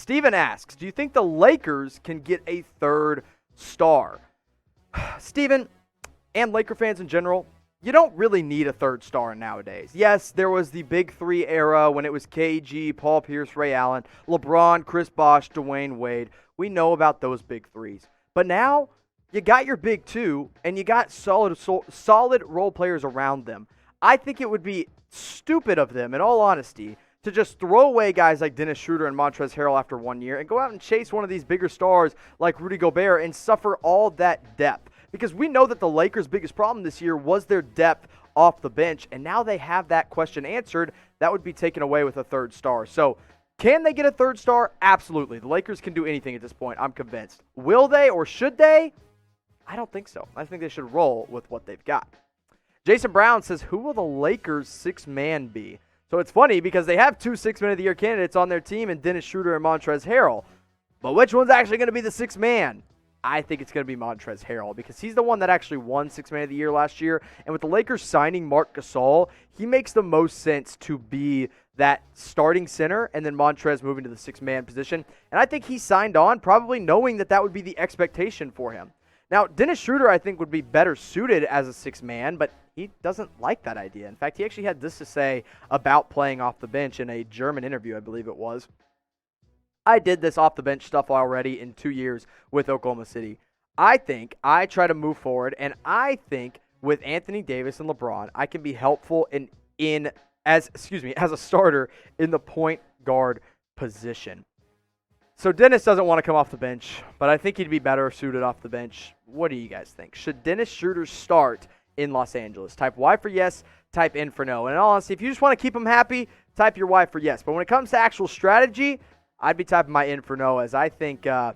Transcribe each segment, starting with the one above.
Steven asks, do you think the Lakers can get a third star? Steven, and Laker fans in general, you don't really need a third star nowadays. Yes, there was the Big Three era when it was KG, Paul Pierce, Ray Allen, LeBron, Chris Bosh, Dwayne Wade. We know about those Big Threes. But now, you got your Big Two, and you got solid role players around them. I think it would be stupid of them, in all honesty, to just throw away guys like Dennis Schroder and Montrezl Harrell after 1 year and go out and chase one of these bigger stars like Rudy Gobert and suffer all that depth. Because we know that the Lakers' biggest problem this year was their depth off the bench, and now they have that question answered. That would be taken away with a third star. So, can they get a third star? Absolutely. The Lakers can do anything at this point, I'm convinced. Will they or should they? I don't think so. I think they should roll with what they've got. Jason Brown says, who will the Lakers' sixth man be? So it's funny because they have two Sixth Man of the Year candidates on their team in Dennis Schroder and Montrezl Harrell. But which one's actually going to be the sixth man? I think it's going to be Montrezl Harrell because he's the one that actually won Sixth Man of the Year last year. And with the Lakers signing Marc Gasol, he makes the most sense to be that starting center and then Montrez moving to the sixth man position. And I think he signed on probably knowing that that would be the expectation for him. Now, Dennis Schroder, I think, would be better suited as a sixth man, but he doesn't like that idea. In fact, he actually had this to say about playing off the bench in a German interview, I believe it was. I did this off-the-bench stuff already in 2 years with Oklahoma City. I think I try to move forward, and I think with Anthony Davis and LeBron, I can be helpful as a starter in the point guard position. So Dennis doesn't want to come off the bench, but I think he'd be better suited off the bench. What do you guys think? Should Dennis Schroder start in Los Angeles? Type Y for yes, type N for no. And in all honesty, if you just want to keep him happy, type your Y for yes. But when it comes to actual strategy, I'd be typing my N for no, as I think I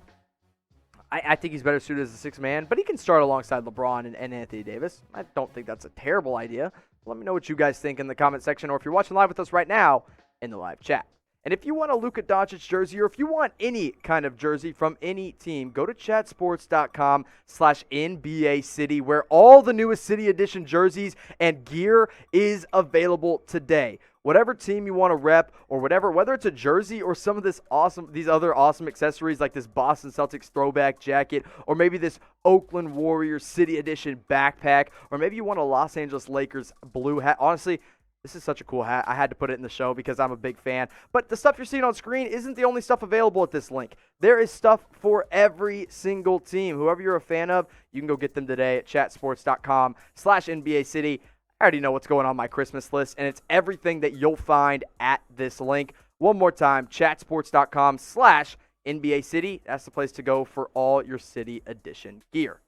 think he's better suited as a sixth man, but he can start alongside LeBron and Anthony Davis. I don't think that's a terrible idea. Let me know what you guys think in the comment section, or if you're watching live with us right now in the live chat. And if you want a Luka Doncic jersey, or if you want any kind of jersey from any team, go to chatsports.com/NBA City, where all the newest City Edition jerseys and gear is available today. Whatever team you want to rep, or whatever, whether it's a jersey or some of these other awesome accessories like this Boston Celtics throwback jacket, or maybe this Oakland Warriors City Edition backpack, or maybe you want a Los Angeles Lakers blue hat. Honestly, this is such a cool hat. I had to put it in the show because I'm a big fan. But the stuff you're seeing on screen isn't the only stuff available at this link. There is stuff for every single team. Whoever you're a fan of, you can go get them today at chatsports.com/NBA City. I already know what's going on my Christmas list, and it's everything that you'll find at this link. One more time, chatsports.com/NBA City. That's the place to go for all your City Edition gear.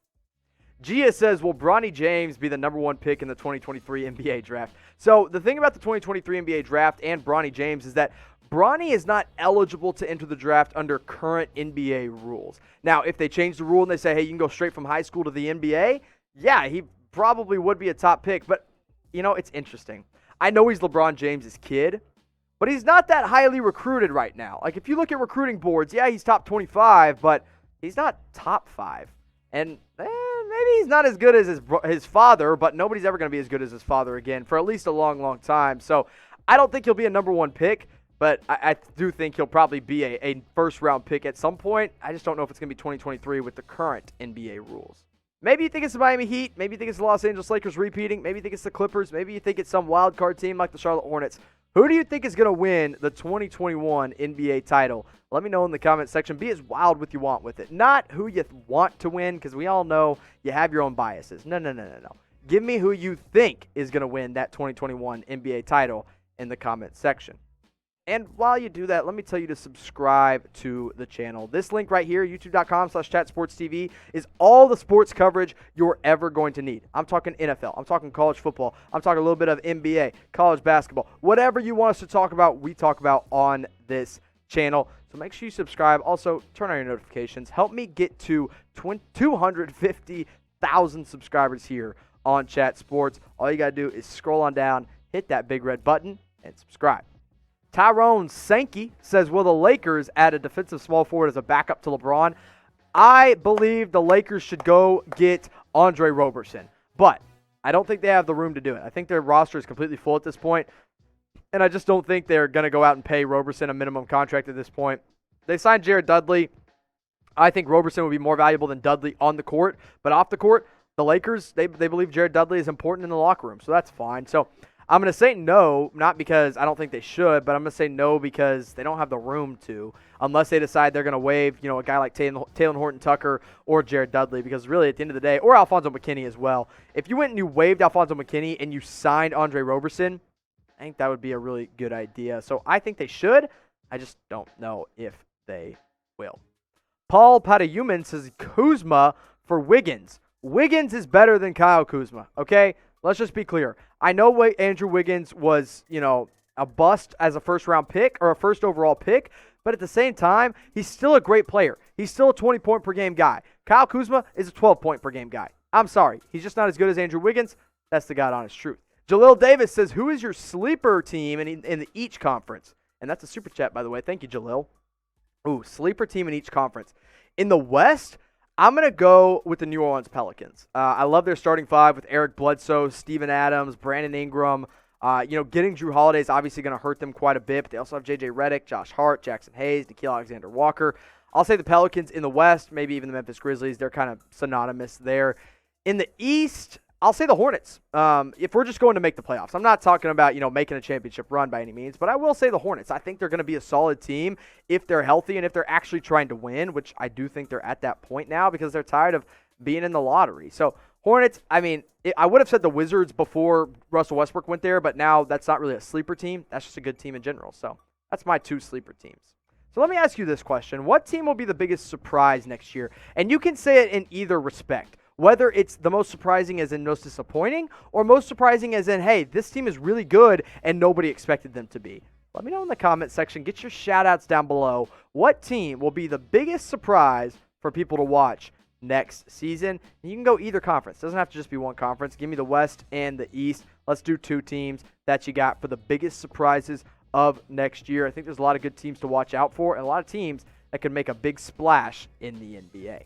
Gia says, will Bronny James be the number one pick in the 2023 NBA draft? So the thing about the 2023 NBA draft and Bronny James is that Bronny is not eligible to enter the draft under current NBA rules. Now, if they change the rule and they say, hey, you can go straight from high school to the NBA, yeah, he probably would be a top pick. But, you know, it's interesting. I know he's LeBron James' kid, but he's not that highly recruited right now. Like, if you look at recruiting boards, yeah, he's top 25, but he's not top 5. And maybe he's not as good as his father, but nobody's ever going to be as good as his father again for at least a long, long time. So I don't think he'll be a number one pick, but I do think he'll probably be a first-round pick at some point. I just don't know if it's going to be 2023 with the current NBA rules. Maybe you think it's the Miami Heat. Maybe you think it's the Los Angeles Lakers repeating. Maybe you think it's the Clippers. Maybe you think it's some wild card team like the Charlotte Hornets. Who do you think is going to win the 2021 NBA title? Let me know in the comment section. Be as wild with you want with it. Not who you want to win, because we all know you have your own biases. No. Give me who you think is going to win that 2021 NBA title in the comment section. And while you do that, let me tell you to subscribe to the channel. This link right here, youtube.com/chatsportstv, is all the sports coverage you're ever going to need. I'm talking NFL. I'm talking college football. I'm talking a little bit of NBA, college basketball. Whatever you want us to talk about, we talk about on this channel. So make sure you subscribe. Also, turn on your notifications. Help me get to 250,000 subscribers here on Chat Sports. All you got to do is scroll on down, hit that big red button, and subscribe. Tyrone Sankey says, will the Lakers add a defensive small forward as a backup to LeBron? I believe the Lakers should go get Andre Roberson, but I don't think they have the room to do it. I think their roster is completely full at this point, and I just don't think they're going to go out and pay Roberson a minimum contract at this point. They signed Jared Dudley. I think Roberson would be more valuable than Dudley on the court, but off the court, the Lakers, they believe Jared Dudley is important in the locker room, so that's fine. So I'm going to say no, not because I don't think they should, but I'm going to say no because they don't have the room to, unless they decide they're going to waive, a guy like Taylor Horton-Tucker or Jared Dudley, because really at the end of the day, or Alfonso McKinney as well. If you went and you waived Alfonso McKinney and you signed Andre Roberson, I think that would be a really good idea. So I think they should. I just don't know if they will. Paul Patayuman says Kuzma for Wiggins. Wiggins is better than Kyle Kuzma, okay? Let's just be clear. I know Andrew Wiggins was, a bust as a first-round pick or a first overall pick, but at the same time, he's still a great player. He's still a 20-point-per-game guy. Kyle Kuzma is a 12-point-per-game guy. I'm sorry. He's just not as good as Andrew Wiggins. That's the God-honest truth. Jalil Davis says, who is your sleeper team in the each conference? And that's a super chat, by the way. Thank you, Jalil. Ooh, sleeper team in each conference. In the West, I'm going to go with the New Orleans Pelicans. I love their starting five with Eric Bledsoe, Steven Adams, Brandon Ingram. Getting Drew Holiday is obviously going to hurt them quite a bit, but they also have J.J. Redick, Josh Hart, Jackson Hayes, Nickeil Alexander-Walker. I'll say the Pelicans in the West, maybe even the Memphis Grizzlies. They're kind of synonymous there. In the East, I'll say the Hornets. If we're just going to make the playoffs, I'm not talking about, making a championship run by any means, but I will say the Hornets. I think they're going to be a solid team if they're healthy and if they're actually trying to win, which I do think they're at that point now because they're tired of being in the lottery. So Hornets, I would have said the Wizards before Russell Westbrook went there, but now that's not really a sleeper team. That's just a good team in general. So that's my two sleeper teams. So let me ask you this question. What team will be the biggest surprise next year? And you can say it in either respect. Whether it's the most surprising as in most disappointing or most surprising as in, hey, this team is really good and nobody expected them to be. Let me know in the comment section. Get your shout-outs down below. What team will be the biggest surprise for people to watch next season? And you can go either conference. It doesn't have to just be one conference. Give me the West and the East. Let's do two teams that you got for the biggest surprises of next year. I think there's a lot of good teams to watch out for and a lot of teams that could make a big splash in the NBA.